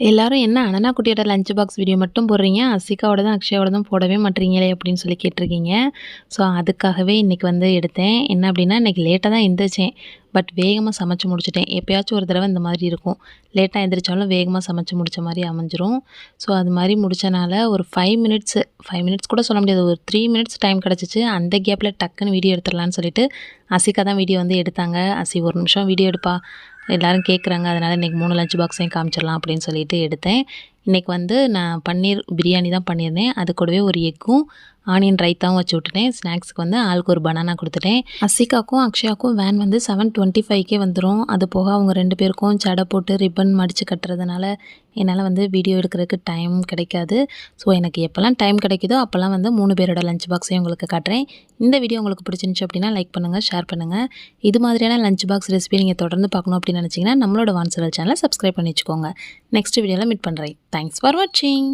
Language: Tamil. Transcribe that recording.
எல்லாரும் என்ன அனனா குட்டியோட லஞ்ச் பாக்ஸ் வீடியோ மட்டும் போடுறீங்க, அசிகாவோட தான் அக்ஷயாவோட தான் போடவே மாட்றீங்களே அப்படின்னு சொல்லி கேட்டிருக்கீங்க. ஸோ அதுக்காகவே இன்றைக்கி வந்து எடுத்தேன். என்ன அப்படின்னா இன்றைக்கி லேட்டாக தான் எந்திரிச்சேன். பட் வேகமாக சமைச்சு முடிச்சுட்டேன். எப்பயாச்சும் ஒரு தடவை இந்த மாதிரி இருக்கும். லேட்டாக எந்திரிச்சாலும் வேகமாக சமைச்சு முடித்த மாதிரி அமைஞ்சிரும். ஸோ அது மாதிரி முடித்தனால ஒரு 5 மினிட்ஸ் கூட சொல்ல முடியாது, ஒரு 3 மினிட்ஸ் டைம் கிடச்சிச்சு. அந்த கேப்பில் டக்குன்னு வீடியோ எடுத்துடலான்னு சொல்லிட்டு அசிகா தான் வீடியோ வந்து எடுத்தாங்க. ஒரு நிமிஷம் வீடியோ எடுப்பா, எல்லோரும் கேட்குறாங்க, அதனால் இன்றைக்கி 3 லஞ்ச் பாக்ஸையும் காமிச்சிடலாம் அப்படின்னு சொல்லிட்டு எடுத்தேன். இன்றைக்கி வந்து நான் பன்னீர் பிரியாணி தான் பண்ணியிருந்தேன். அது கூடவே ஒரு எக்கும் ஆனியன் ரைத்தாவும் வச்சு விட்டுட்டேன். ஸ்நாக்ஸுக்கு வந்து ஆளுக்கு ஒரு பனானா கொடுத்துட்டேன். அசிகாக்கும் அக்ஷயாக்கும் வேன் வந்து 7:25க்கே வந்துடும். அது போக அவங்க 2 பேருக்கும் ஜடை போட்டு ரிப்பன் மடித்து கட்டுறதுனால என்னால் வந்து வீடியோ எடுக்கிறதுக்கு டைம் கிடைக்காது. ஸோ எனக்கு எப்போல்லாம் டைம் கிடைக்குதோ அப்போல்லாம் வந்து 3 பேரோட லஞ்ச் பாக்ஸையும் உங்களுக்கு காட்டுறேன். இந்த வீடியோ உங்களுக்கு பிடிச்சிருந்துச்சு அப்படின்னா லைக் பண்ணுங்கள், ஷேர் பண்ணுங்கள். இது மாதிரியான லஞ்ச் பாக்ஸ் ரெசிபி நீங்கள் தொடர்ந்து பார்க்கணும் அப்படின்னு நினச்சிங்கன்னா நம்மளோட வான்சல் சேனலை சப்ஸ்கிரைப் பண்ணி வச்சுக்கோங்க. நெக்ஸ்ட் வீடியோவில் மீட் பண்ணுறேன். தேங்க்ஸ் ஃபார் வாட்சிங்.